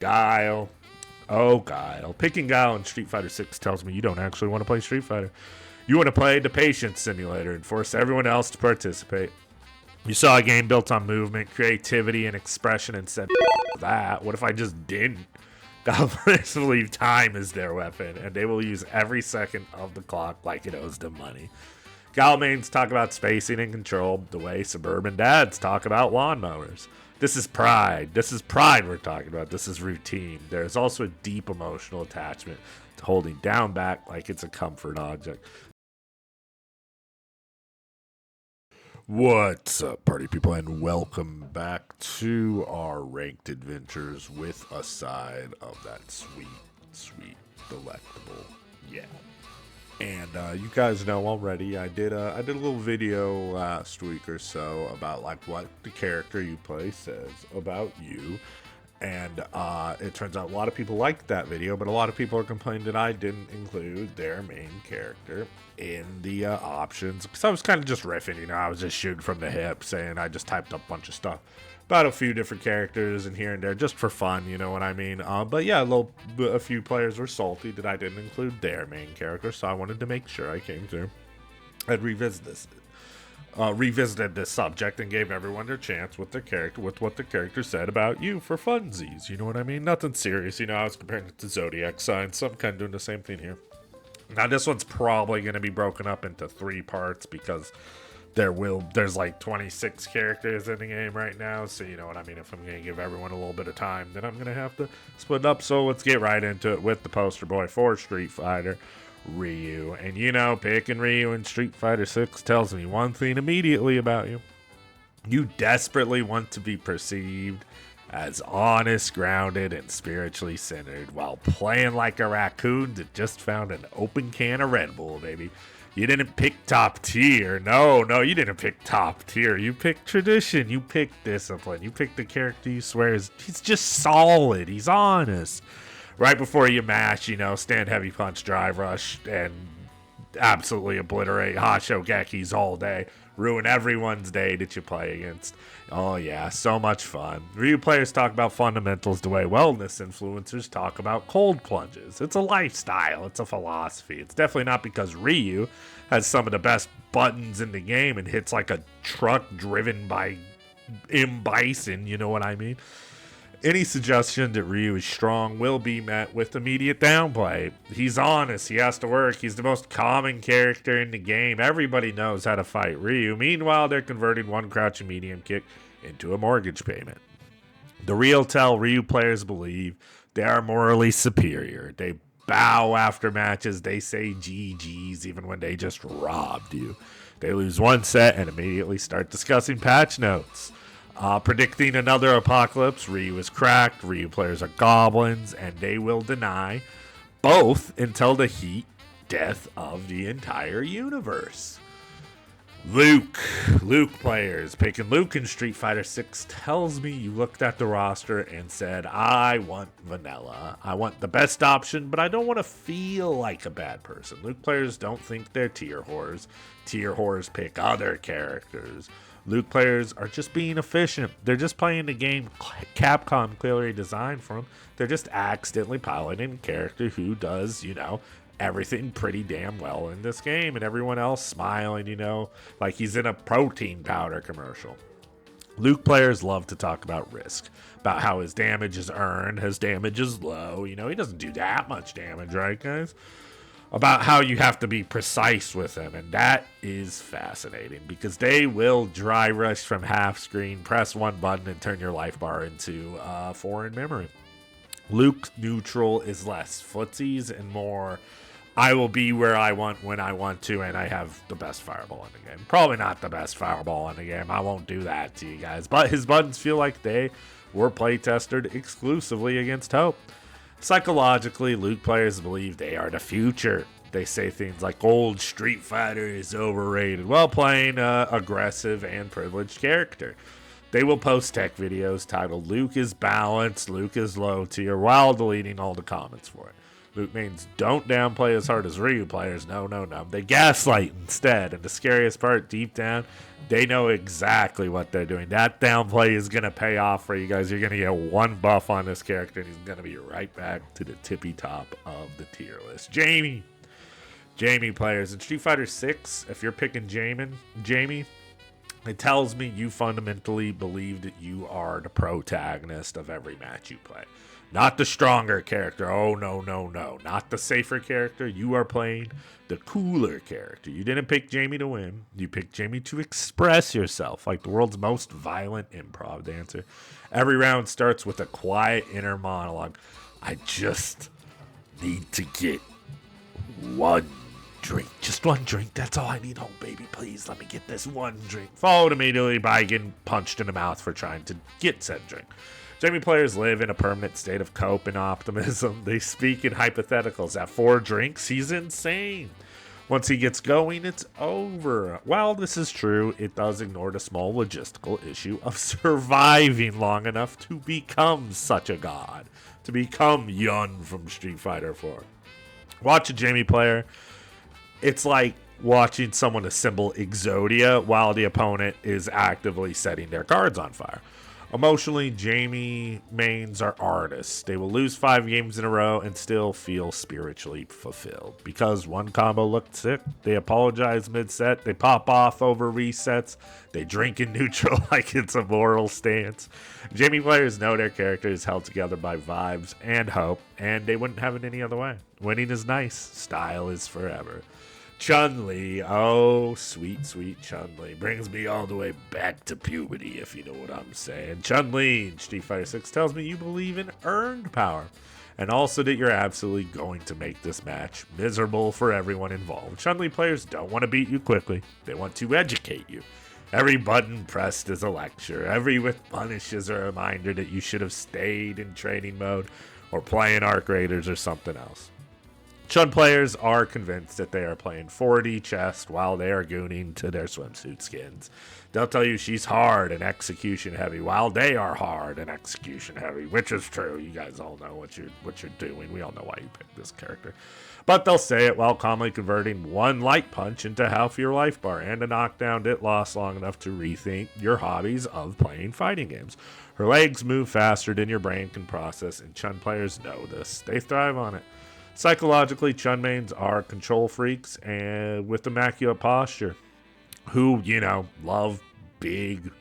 Guile. Oh, Guile. Picking Guile in Street Fighter 6 tells me you don't actually want to play Street Fighter. You want to play the Patience Simulator and force everyone else to participate. You saw a game built on movement, creativity, and expression and said, that. What if I just didn't? Guile players believe time is their weapon, and they will use every second of the clock like it owes them money. Guile mains talk about spacing and control the way suburban dads talk about lawnmowers. This is pride. This is pride we're talking about. This is routine. There is also a deep emotional attachment to holding down back like it's a comfort object. What's up, party people, and welcome back to our ranked adventures with a side of that sweet, delectable, yeah. And you guys know already, I did a little video last week or so about like what the character you play says about you. And it turns out a lot of people liked that video, but a lot of people are complaining that I didn't include their main character in the options. Because I was kind of just riffing, I was just shooting from the hip, saying I just typed up a bunch of stuff about a few different characters and here and there, just for fun, you know what I mean? But yeah, a few players were salty that I didn't include their main character, so I wanted to make sure I came through and revisited this subject and gave everyone their chance with their character, with what the character said about you for funsies. You know what I mean? Nothing serious. I was comparing it to zodiac signs, so I'm kind of doing the same thing here. Now, this one's probably going to be broken up into 3 parts because there's like 26 characters in the game right now, so you know what I mean. If I'm going to give everyone a little bit of time, then I'm going to have to split it up. So let's get right into it with the poster boy for Street Fighter, Ryu. And picking Ryu in Street Fighter 6 tells me one thing immediately about you. You desperately want to be perceived as honest, grounded, and spiritually centered while playing like a raccoon that just found an open can of Red Bull, baby. You didn't pick top tier. No, you didn't pick top tier. You picked tradition. You picked discipline. You picked the character you swear he's just solid. He's honest. Right before you mash, stand heavy punch, drive rush, and absolutely obliterate hot Shogekis all day. Ruin everyone's day that you play against. Oh yeah, so much fun. Ryu players talk about fundamentals the way wellness influencers talk about cold plunges. It's a lifestyle. It's a philosophy. It's definitely not because Ryu has some of the best buttons in the game and hits like a truck driven by M. Bison, you know what I mean? Any suggestion that Ryu is strong will be met with immediate downplay. He's honest, he has to work, he's the most common character in the game. Everybody knows how to fight Ryu. Meanwhile, they're converting one crouching medium kick into a mortgage payment. The real tell Ryu players believe they are morally superior. They bow after matches, they say GG's even when they just robbed you. They lose one set and immediately start discussing patch notes. Predicting another apocalypse, Ryu is cracked, Ryu players are goblins, and they will deny both until the death of the entire universe. Luke players. Picking Luke in Street Fighter 6 tells me you looked at the roster and said, I want vanilla. I want the best option, but I don't want to feel like a bad person. Luke players don't think they're tier whores. Tier whores pick other characters. Luke players are just being efficient. They're just playing the game Capcom clearly designed for them. They're just accidentally piloting a character who does, everything pretty damn well in this game, and everyone else smiling, like he's in a protein powder commercial. Luke players love to talk about risk, about how his damage is earned, his damage is low. He doesn't do that much damage, right, guys? About how you have to be precise with them, and that is fascinating because they will dry rush from half screen, press one button, and turn your life bar into foreign memory. Luke neutral is less footsies and more I will be where I want when I want to, and I have the best fireball in the game. Probably not the best fireball in the game. I won't do that to you guys, but his buttons feel like they were play tested exclusively against Hope. Psychologically, Luke players believe they are the future. They say things like old Street Fighter is overrated while playing an aggressive and privileged character. They will post tech videos titled Luke is balanced, Luke is low tier, while deleting all the comments for it. Luke Mains don't downplay as hard as Ryu players. No, no, no. They gaslight instead. And the scariest part, deep down, they know exactly what they're doing. That downplay is going to pay off for you guys. You're going to get one buff on this character, and he's going to be right back to the tippy top of the tier list. Jamie players. In Street Fighter 6, if you're picking Jamie, it tells me you fundamentally believe that you are the protagonist of every match you play. Not the stronger character. Oh, no, no, no. Not the safer character. You are playing the cooler character. You didn't pick Jamie to win. You picked Jamie to express yourself like the world's most violent improv dancer. Every round starts with a quiet inner monologue. I just need to get one drink. Just one drink. That's all I need. Oh, baby, please let me get this one drink. Followed immediately by getting punched in the mouth for trying to get said drink. Jamie players live in a permanent state of cope and optimism. They speak in hypotheticals. At 4 drinks, he's insane. Once he gets going, it's over. While this is true, it does ignore the small logistical issue of surviving long enough to become such a god. To become Yun from Street Fighter 4. Watch a Jamie player. It's like watching someone assemble Exodia while the opponent is actively setting their cards on fire. Emotionally, Jamie mains are artists. They will lose 5 games in a row and still feel spiritually fulfilled. Because one combo looked sick, they apologize mid-set, they pop off over resets, they drink in neutral like it's a moral stance. Jamie players know their character is held together by vibes and hope, and they wouldn't have it any other way. Winning is nice, style is forever. Chun-Li, oh, sweet, sweet Chun-Li. Brings me all the way back to puberty, if you know what I'm saying. Chun-Li in Street Fighter 6 tells me you believe in earned power. And also that you're absolutely going to make this match miserable for everyone involved. Chun-Li players don't want to beat you quickly. They want to educate you. Every button pressed is a lecture. Every with punish is a reminder that you should have stayed in training mode or playing Arc Raiders or something else. Chun players are convinced that they are playing 4D chess while they are gooning to their swimsuit skins. They'll tell you she's hard and execution heavy while they are hard and execution heavy, which is true. You guys all know what you're doing. We all know why you picked this character. But they'll say it while calmly converting one light punch into half your life bar and a knockdown that lasts long enough to rethink your hobbies of playing fighting games. Her legs move faster than your brain can process, and Chun players know this. They thrive on it. Psychologically, Chun mains are control freaks and with immaculate posture who, love big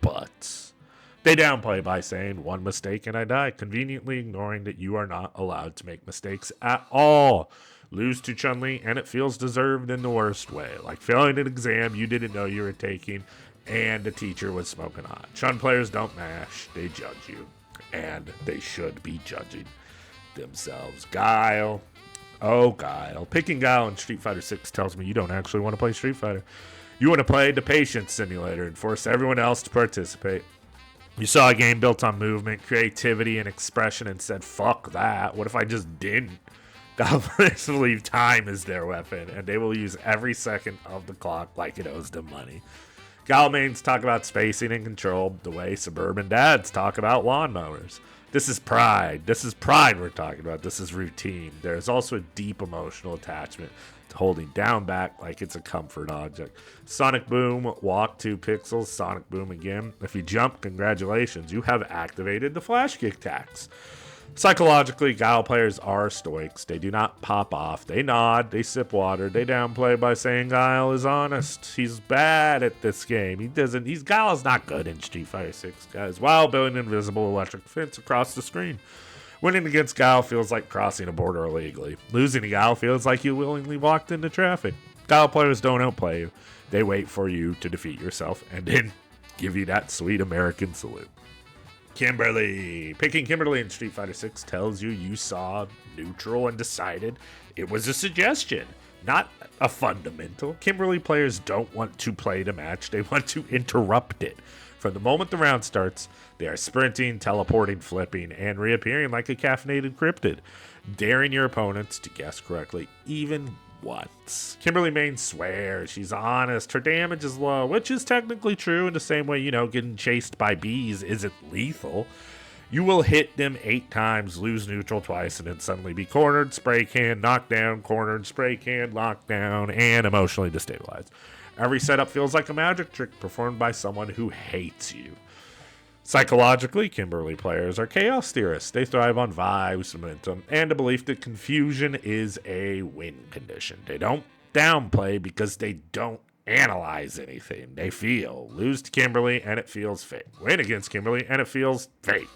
butts. They downplay by saying, one mistake and I die, conveniently ignoring that you are not allowed to make mistakes at all. Lose to Chun-Li, and it feels deserved in the worst way, like failing an exam you didn't know you were taking and the teacher was smoking hot. Chun players don't mash, they judge you, and they should be judging themselves. Guile. Oh, Guile. Picking Guile in Street Fighter 6 tells me you don't actually want to play Street Fighter. You want to play the patience simulator and force everyone else to participate. You saw a game built on movement, creativity, and expression and said, fuck that. What if I just didn't? Guile players believe time is their weapon, and they will use every second of the clock like it owes them money. Guile mains talk about spacing and control the way suburban dads talk about lawnmowers. This is pride. This is pride we're talking about. This is routine. There is also a deep emotional attachment to holding down back like it's a comfort object. Sonic Boom, walk 2 pixels, Sonic Boom again. If you jump, congratulations. You have activated the flash kick tax. Psychologically, Guile players are stoics. They do not pop off. They nod. They sip water. They downplay by saying Guile is honest. He's bad at this game. Guile is not good in Street Fighter 6, guys. While building invisible electric fence across the screen. Winning against Guile feels like crossing a border illegally. Losing to Guile feels like you willingly walked into traffic. Guile players don't outplay you. They wait for you to defeat yourself and then give you that sweet American salute. Kimberly. Picking Kimberly in Street Fighter 6 tells you saw neutral and decided it was a suggestion, not a fundamental. Kimberly players don't want to play the match, they want to interrupt it. From the moment the round starts, they are sprinting, teleporting, flipping, and reappearing like a caffeinated cryptid, daring your opponents to guess correctly, even once. Kimberly mains swears she's honest, her damage is low, which is technically true in the same way, getting chased by bees isn't lethal. You will hit them 8 times, lose neutral twice, and then suddenly be cornered, spray can, knocked down, cornered, spray can, locked down, and emotionally destabilized. Every setup feels like a magic trick performed by someone who hates you. Psychologically, Kimberly players are chaos theorists. They thrive on vibes, momentum, and a belief that confusion is a win condition. They don't downplay because they don't analyze anything. They feel. Lose to Kimberly and it feels fake. Win against Kimberly and it feels fake.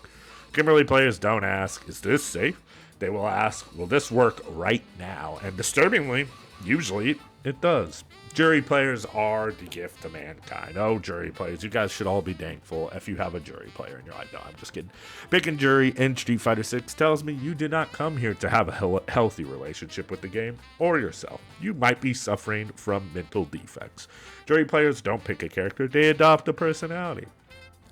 Kimberly players don't ask, is this safe? They will ask, will this work right now? And disturbingly, usually it does. Jury players are the gift to mankind. Oh, jury players, you guys should all be thankful if you have a jury player in your life. No, I'm just kidding. Picking jury in Street Fighter 6 tells me you did not come here to have a healthy relationship with the game or yourself. You might be suffering from mental defects. Jury players don't pick a character, they adopt a personality.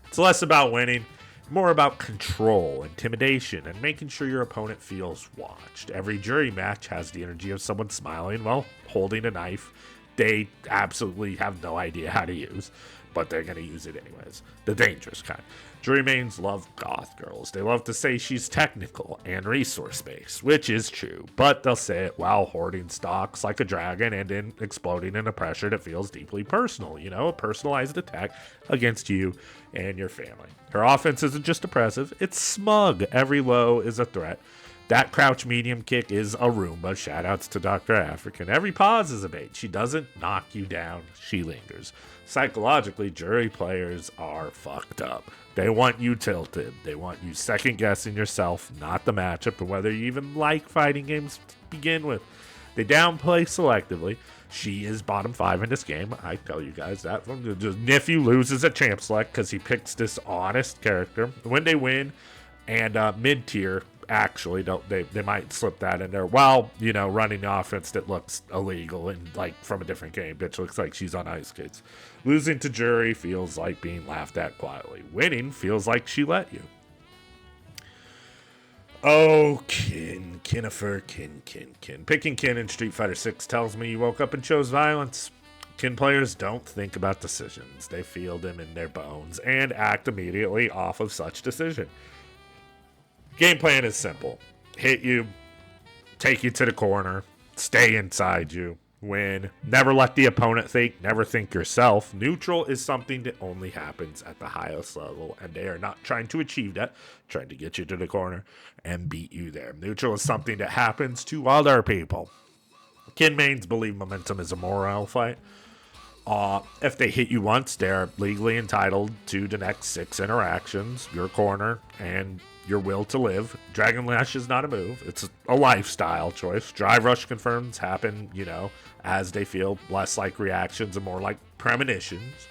It's less about winning, more about control, intimidation, and making sure your opponent feels watched. Every jury match has the energy of someone smiling while holding a knife they absolutely have no idea how to use, but they're going to use it anyways. The dangerous kind. Jury mains love goth girls. They love to say she's technical and resource-based, which is true, but they'll say it while hoarding stocks like a dragon and then exploding in a pressure that feels deeply personal, you know, a personalized attack against you and your family. Her offense isn't just oppressive, it's smug. Every low is a threat. That crouch medium kick is a Roomba. Shoutouts to Dr. African. Every pause is a bait. She doesn't knock you down. She lingers. Psychologically, jury players are fucked up. They want you tilted. They want you second guessing yourself, not the matchup, or whether you even like fighting games to begin with. They downplay selectively. She is bottom 5 in this game. I tell you guys that. Nephew loses at champ select because he picks this honest character. When they win, and mid-tier actually don't they might slip that in there while, you know, running the offense that looks illegal and like from a different game, bitch looks like she's on ice skates. Losing to jury feels like being laughed at quietly. Winning feels like she let you. Oh, Kin. Picking Kin in Street Fighter 6 tells me you woke up and chose violence. Kin players don't think about decisions. They feel them in their bones and act immediately off of such decision. Game plan is simple. Hit you, take you to the corner, stay inside you, win. Never let the opponent think, never think yourself. Neutral is something that only happens at the highest level, and they are not trying to achieve that, trying to get you to the corner and beat you there. Neutral is something that happens to other people. Kin mains believe momentum is a morale fight. If they hit you once, they're legally entitled to the next 6 interactions, your corner, and your will to live. Dragon Lash is not a move. It's a lifestyle choice. Drive Rush confirms happen, you know, as they feel less like reactions and more like premonitions.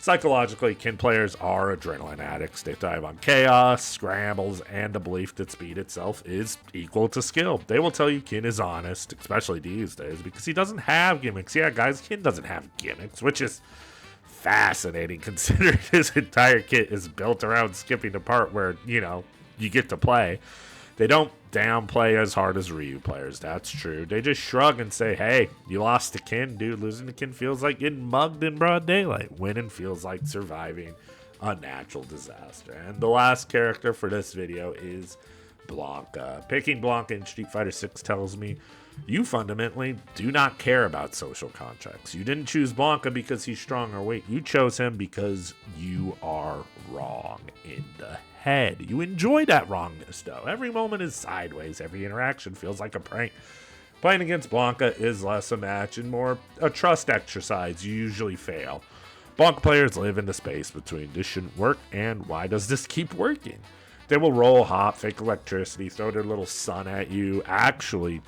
Psychologically, Kin players are adrenaline addicts. They thrive on chaos, scrambles, and the belief that speed itself is equal to skill. They will tell you Kin is honest, especially these days, because he doesn't have gimmicks. Yeah, guys, Kin doesn't have gimmicks, which is fascinating considering his entire kit is built around skipping the part where, you know, you get to play. They don't downplay as hard as Ryu players, that's true. They just shrug and say, hey, you lost to Kin, dude. Losing to Kin feels like getting mugged in broad daylight. Winning feels like surviving a natural disaster. And the last character for this video is Blanka. Picking Blanka in Street Fighter 6 tells me you fundamentally do not care about social contracts. You didn't choose Blanka because he's strong or weak. You chose him because you are wrong in the head. You enjoy that wrongness, though. Every moment is sideways. Every interaction feels like a prank. Playing against Blanka is less a match and more a trust exercise. You usually fail. Blanka players live in the space between this shouldn't work and why does this keep working? They will roll, hop, fake electricity, throw their little sun at you, actually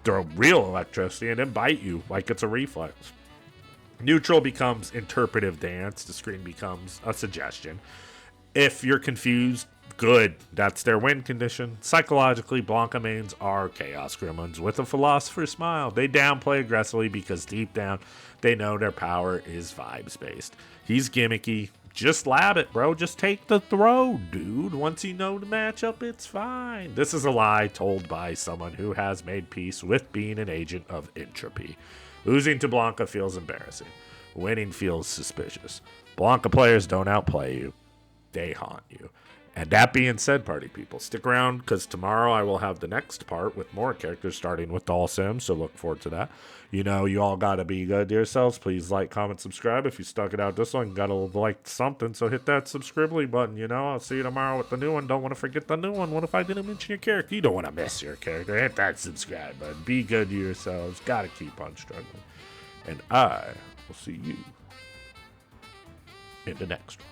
throw real electricity, and then bite you like it's a reflex. Neutral becomes interpretive dance. The screen becomes a suggestion. If you're confused, good. That's their win condition. Psychologically, Blanka mains are chaos gremlins with a philosopher's smile. They downplay aggressively because deep down, they know their power is vibes-based. He's gimmicky. Just lab it, bro. Just take the throw, dude. Once you know the matchup, it's fine. This is a lie told by someone who has made peace with being an agent of entropy. Losing to Blanka feels embarrassing. Winning feels suspicious. Blanka players don't outplay you. They haunt you. And that being said, party people, stick around because tomorrow I will have the next part with more characters starting with Doll Sims, so look forward to that. You know, you all got to be good to yourselves. Please like, comment, subscribe. If you stuck it out this one, got to like something, so hit that subscribe button. You know, I'll see you tomorrow with the new one. Don't want to forget the new one. What if I didn't mention your character? You don't want to miss your character. Hit that subscribe button. Be good to yourselves. Got to keep on struggling. And I will see you in the next one.